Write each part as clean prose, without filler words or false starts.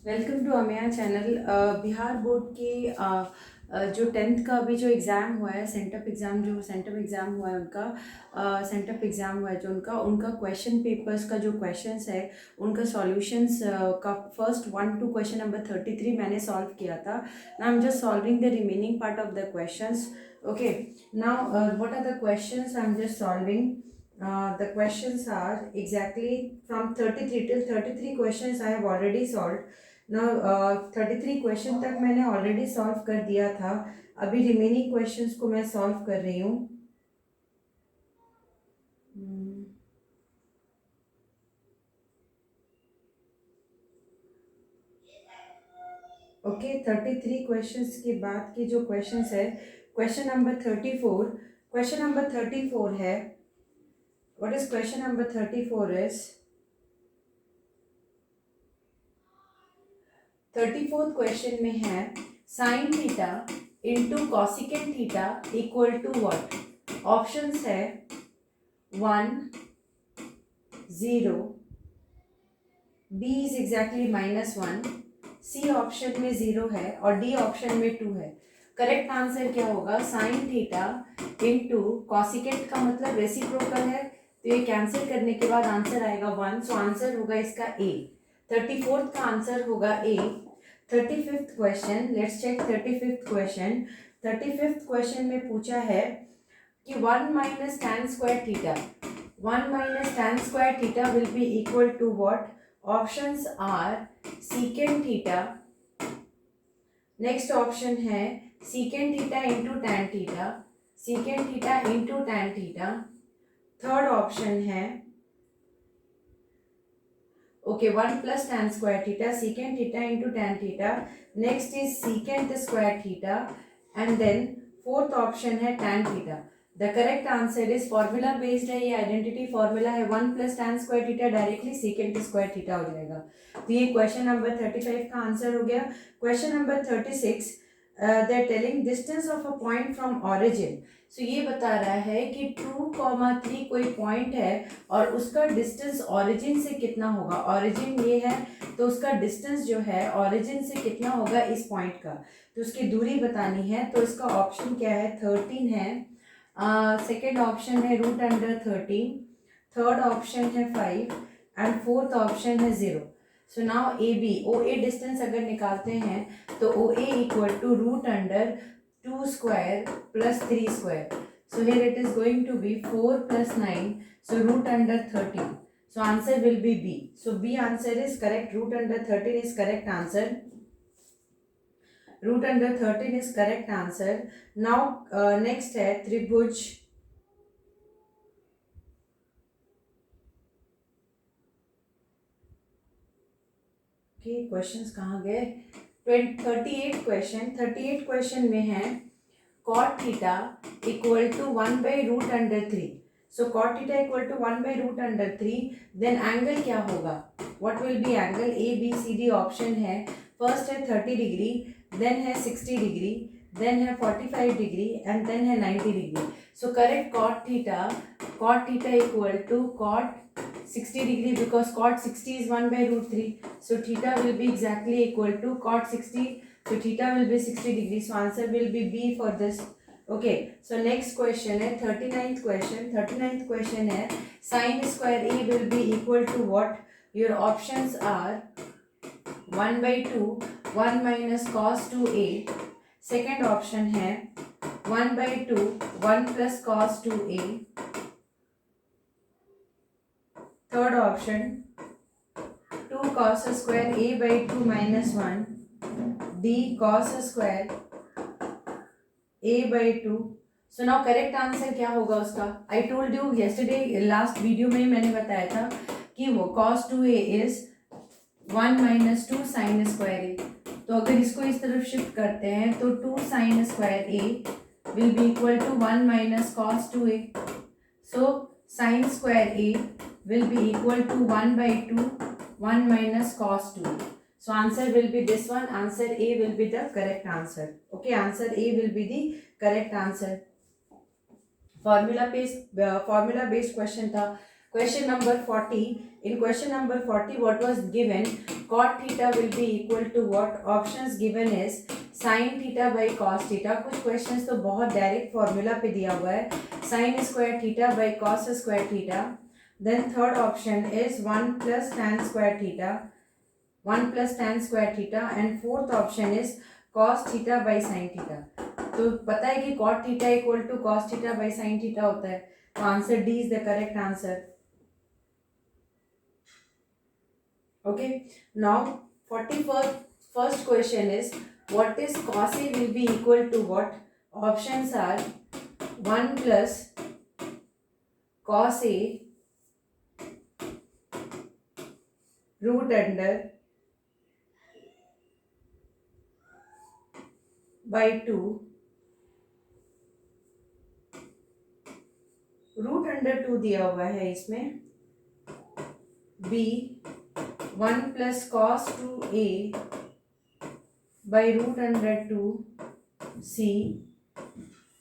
Welcome to Ameya channel. Bihar board के जो 10th का अभी जो एग्ज़ाम हुआ है, सेंटअप एग्ज़ाम हुआ है उनका, सेंटअप एग्ज़ाम हुआ है जो उनका उनका क्वेश्चन पेपर्स का जो क्वेश्चंस है उनका सॉल्यूशंस का फर्स्ट 1 to क्वेश्चन नंबर 33 मैंने सॉल्व किया था। Now I am just solving the remaining part of the questions. Okay, now what are the questions I am just solving. The questions are exactly from 33 till 33 questions I have already solved. Now 33 question तक मैंने already solve कर दिया था. अभी remaining questions को मैं solve कर रही हूँ. ओके, 33 क्वेश्चंस के बाद के जो क्वेश्चंस है, क्वेश्चन नंबर 34. क्वेश्चन नंबर 34 है, what is question number 34 is 34th question में है sine theta into cosecant theta equal to what. Options है 1, 0, B is exactly -1, C option में 0 है और डी ऑप्शन में 2 है. करेक्ट आंसर क्या होगा? साइन थीटा इंटू कॉसिकेंट का मतलब रेसिप्रोकल है, तो ये कैंसिल करने के बाद आंसर आएगा 1. सो आंसर होगा इसका ए. 34th का आंसर होगा A. 35th question, let's check 35th question. 35th question में पूछा है कि 1 minus tan square theta, 1 minus tan square theta will be equal to what. Options are secant theta, next option है secant theta into tan theta, secant theta into tan theta. Third option है okay 1 plus tan square theta, secant theta into tan theta, next is secant square theta and then fourth option है tan theta. The correct answer is formula based है, ये identity formula है. 1 plus tan square theta directly secant square theta हो जाएगा. तो ये question number 35 का answer हो गया. Question number 36, they are telling distance of a point from origin. So ये बता रहा है कि 2,3 कोई पॉइंट है और उसका डिस्टेंस ऑरिजिन से कितना होगा. ऑरिजिन ये है तो उसका डिस्टेंस जो है ऑरिजिन से कितना होगा इस पॉइंट का, तो उसकी दूरी बतानी है. तो इसका ऑप्शन क्या है? 13 है, सेकेंड ऑप्शन है √13, थर्ड ऑप्शन है 5 एंड फोर्थ ऑप्शन है 0. So now A B O A distance अगर निकालते हैं तो O A equal to √2 square plus 3 square. So here it is going to be 4 + 9, so √13. So answer will be B. So B answer is correct. √13 is correct answer. √13 is correct answer. Now next है त्रिभुज. के questions कहाँ गए? 38 question में है cot theta equal to 1/√3. So cot theta equal to 1/√3, then angle क्या होगा? What will be angle? A B C D option है. फर्स्ट है 30 डिग्री, देन है 60 डिग्री, देन है 45 डिग्री एंड देन है 90 degree. So correct cot theta equal to cot 60 degree because cot 60 is 1/√3. So theta will be exactly equal to cot 60. So theta will be 60 degree. So answer will be B for this. Okay. So next question है 39th question. 39th question है sin square A will be equal to what? Your options are 1/2, 1 minus cos 2A. Second option है 1/2, 1 plus cos 2A. Third option 2 cos square A/2 - 1, D cos square A/2. So now correct answer क्या होगा उसका? I told you yesterday, last video में मैंने बताया था कि वो cos 2A is 1 - 2 sin square A. तो अगर इसको इस तरफ शिफ्ट करते हैं तो 2 sin square A will be equal to 1 - cos 2A. So sin square A will be equal to 1/2, 1 minus cos 2. So answer will be this one. Answer A will be the correct answer. Okay, answer A will be the correct answer. Formula based question था. Question number 40. In question number 40, what was given? cot theta will be equal to what? Options given is sin theta by cos theta. कुछ questions तो बहुत direct formula पे दिया हुआ है, sin square theta by cos square theta. Then third option is 1 plus tan square theta, 1 plus tan square theta, and fourth option is cos theta by sin theta. तो पता है कि cot theta equal to cos theta by sin theta होता है, तो answer D is the correct answer. Okay, now 41st question is what is cos A will be equal to what? Options are 1 plus cos A root under by 2, root under 2 दिया हुआ है इसमें, B 1 plus cos 2A by root under 2, C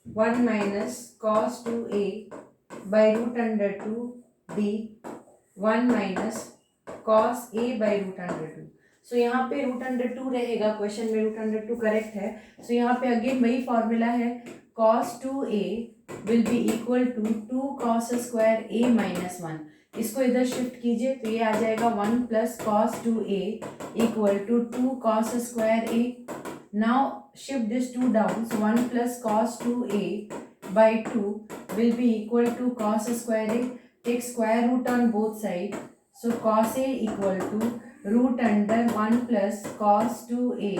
1 minus cos 2A by root under 2, D 1 minus cos A by root under 2. सो यहाँ पे root under 2 रहेगा, question में root under 2 correct है. सो यहाँ पे अगेन वही फॉर्मूला है, cos 2A will be equal to 2 cos square A minus 1. इसको इधर शिफ्ट कीजिए तो ये आ जाएगा 1 plus cos 2A equal to 2 cos square A. Now shift this 2 down, so 1 plus cos 2A by 2 will be equal to cos square A. Take square root on both sides, so cos A equal to root under 1 plus cos 2A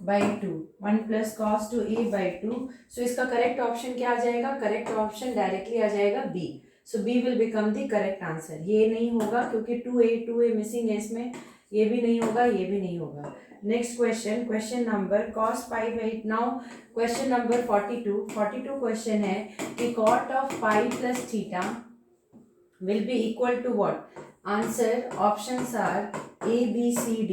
by 2, 1 plus cos 2A by 2. So इसका correct option क्या आ जाएगा? Correct option directly आ जाएगा B. So B will become the correct answer. ये नहीं होगा क्योंकि 2A missing है इसमें, ये भी नहीं होगा, ये भी नहीं होगा. Next question, question number cos pi by 8. Now question number 42 question है कि cot of pi plus theta will be equal to what? Answer options are A B C D.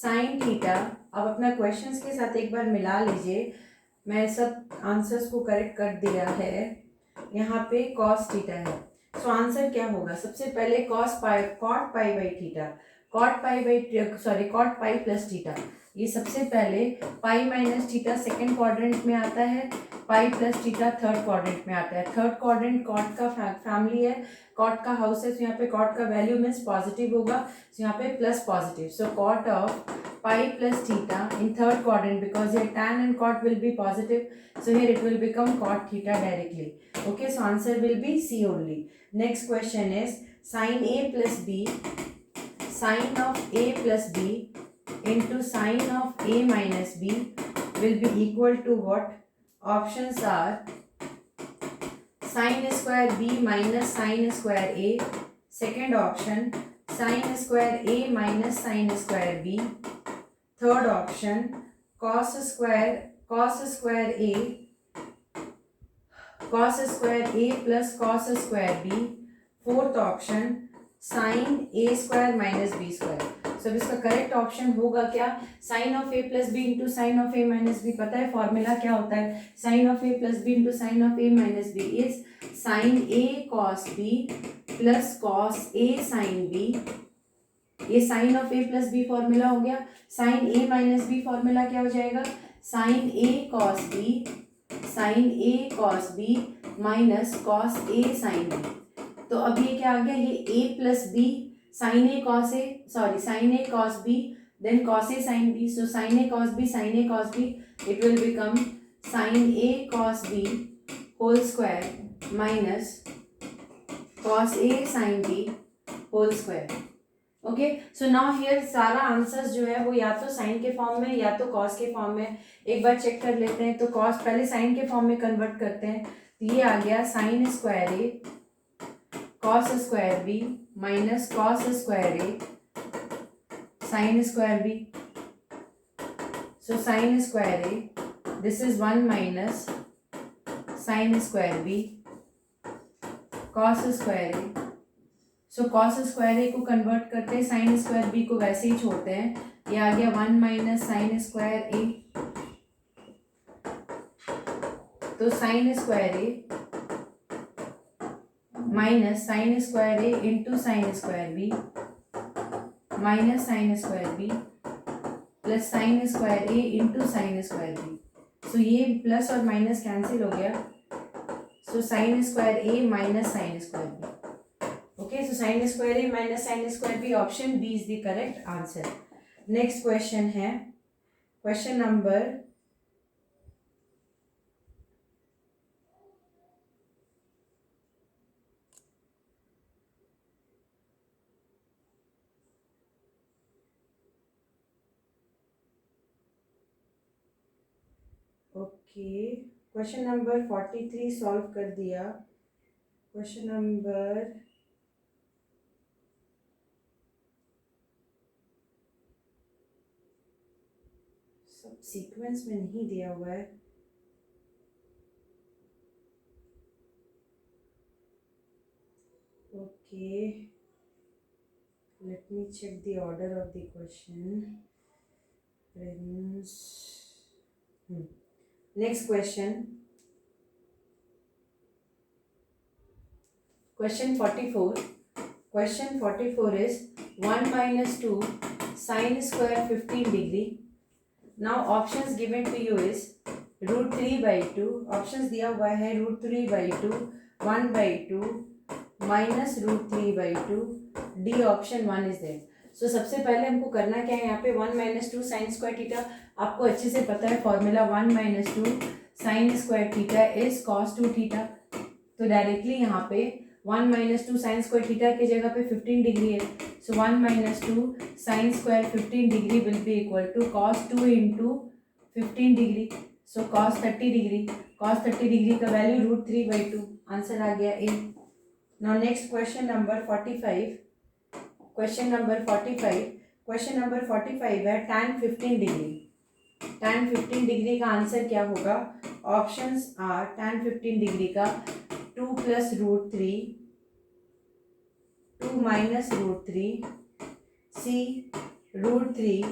sin theta, अब अपना क्वेश्चंस के साथ एक बार मिला लीजिए, मैं सब आंसर्स को करेक्ट कर दिया है. यहाँ पे cos थीटा है, सो आंसर क्या होगा? सबसे पहले cot pi by theta, cot pi plus theta, ये सबसे पहले pi minus theta second quadrant में आता है, पाई प्लस थीटा थर्ड क्वाड्रेंट में आता है. थर्ड क्वाड्रेंट कॉट का फैमिली है, कॉट का हाउस है, तो यहाँ पे कॉट का वैल्यू मीन्स पॉजिटिव होगा, तो यहाँ पे plus positive. So cot of pi plus theta in third quadrant, because ये tan and cot will be positive, so here it will become cot theta directly. Okay, so answer will be C only. Next question is sin A plus B, sin of A plus B into sin of A minus B will be equal to what? Options are sin square B minus sin square A. Second option sin square A minus sin square B. Third option cos square A plus cos square B. Fourth option sin A square minus B square. So इसका correct option होगा क्या? Sine of A plus B into sine of A minus B. पता है formula क्या होता है? Sine of A plus B into sine of A minus B is sine A cos B plus cos A sine B. ये sine of A plus B formula हो गया. Sine A minus B formula क्या हो जाएगा? Sine A cos B minus cos A sine B. तो अब ये क्या आ गया? ये A plus B sine A cos B then cos A sine B. So sine A cos B it will become sine A cos B whole square minus cos A sine B whole square. Okay, so now here सारा answers जो है वो या तो sign के form में या तो कॉस के फॉर्म में. एक बार चेक कर लेते हैं. तो कॉस पहले साइन के फॉर्म में कन्वर्ट करते हैं, तो ये आ गया sine square A cos square B minus cos square A sine square B. So sine square A this is 1 minus sine square B cos square A. So cos square A को convert करते हैं, sign square B को वैसे ही छोड़ते हैं. ये आ गया 1 माइनस साइन स्क्वायर ए. तो sine square A minus sine square A into sine square B minus sine square B plus sine square A into sine square B. So ये plus और माइनस कैंसिल हो गया. So sine square A minus sine square B. Okay, so sine square A minus sine square B, option B is the correct answer. Next question है question number okay, question number 43 solve कर दिया. Question number सब sequence में नहीं दिया हुआ है. Okay, let me check the order of the question. Next question. Question 44. Question 44 is 1 minus 2 sine square 15 degree. Now options given to you is root 3 by 2. Options दिया हुआ है root 3 by 2, 1 by 2, minus root 3 by 2. D option 1 is there. So सबसे पहले हमको करना क्या है, यहाँ पे 1 minus 2 sin square थीटा आपको अच्छे से पता है formula. 1 minus 2 sin square theta is cos 2 theta. तो डायरेक्टली यहाँ पे 1 minus 2 sin square थीटा की जगह पे 15 डिग्री है. So 1 minus 2 sin square 15 degree will be equal to cos 2 into 15 degree. So cos 30 degree. cos 30 degree का value root 3 by 2. Answer आ गया A. Now next question number 45. Question number 45. Question number 45 है tan 15 degree. tan 15 degree का answer क्या होगा? Options are tan 15 degree का 2 plus root 3, 2 minus root 3, C root 3,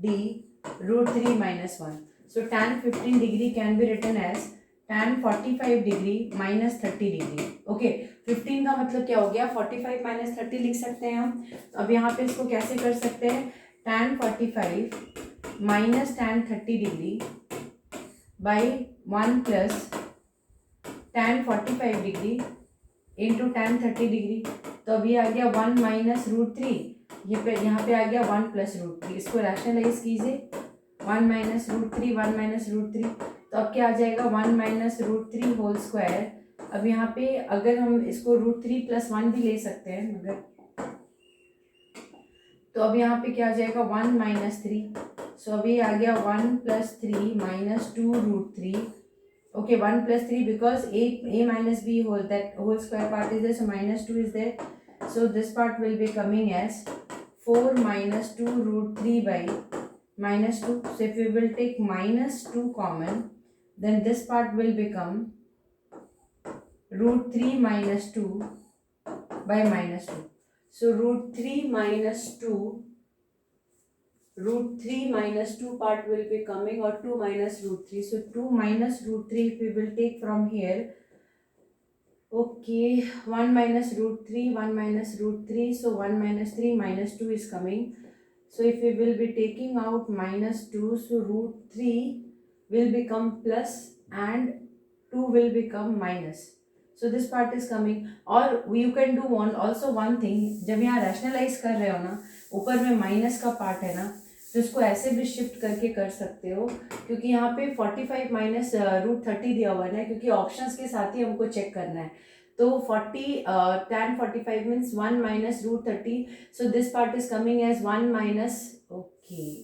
D root 3 minus 1. So tan 15 degree can be written as tan 45 degree minus 30 degree. Okay, 15 का मतलब क्या हो गया? 45 minus 30 लिख सकते हैं हम. अब यहाँ पे इसको कैसे कर सकते हैं? tan 45 minus tan 30 degree by 1 plus tan 45 degree into tan 30 degree. तो अभी आ गया 1 माइनस रूट 3. यहाँ पे आ गया 1 प्लस रूट 3. इसको रैशनलाइज कीजिए. 1 माइनस रूट 3, 1 माइनस रूट 3. तो अब क्या आ जाएगा? 1 माइनस रूट 3 होल स्क्वायर. अब यहाँ पे अगर हम इसको रूट 3 प्लस 1 भी ले सकते हैं मगर, तो अब यहाँ पे क्या आ जाएगा? 1 माइनस 3. सो अभी आ गया 1 plus 3 minus 2 root 3. Okay, 1 plus 3 because a minus b whole square part is there, so minus 2 is there. So this part will be coming as 4 minus 2 root 3 by minus 2. So if we will take minus 2 common, then this part will become root 3 minus 2 by minus 2. So root 3 minus 2 part will be coming, or 2 minus root 3. So 2 minus root 3 if we will take from here. Okay, 1 minus root 3, 1 minus root 3. So 1 minus 3 minus 2 is coming. So if we will be taking out minus 2, so root 3 will become plus and 2 will become minus. So this part is coming. और you can do one thing, जब यहाँ rationalize कर रहे हो ना, ऊपर में minus का पार्ट है ना, तो इसको ऐसे भी शिफ्ट करके कर सकते हो, क्योंकि यहाँ पे 45 माइनस रूट 30 दिया हुआ है ना, क्योंकि ऑप्शंस के साथ ही हमको चेक करना है. तो 40 tan 45 means 1 minus root 30. So this part is coming as 1 minus. Okay,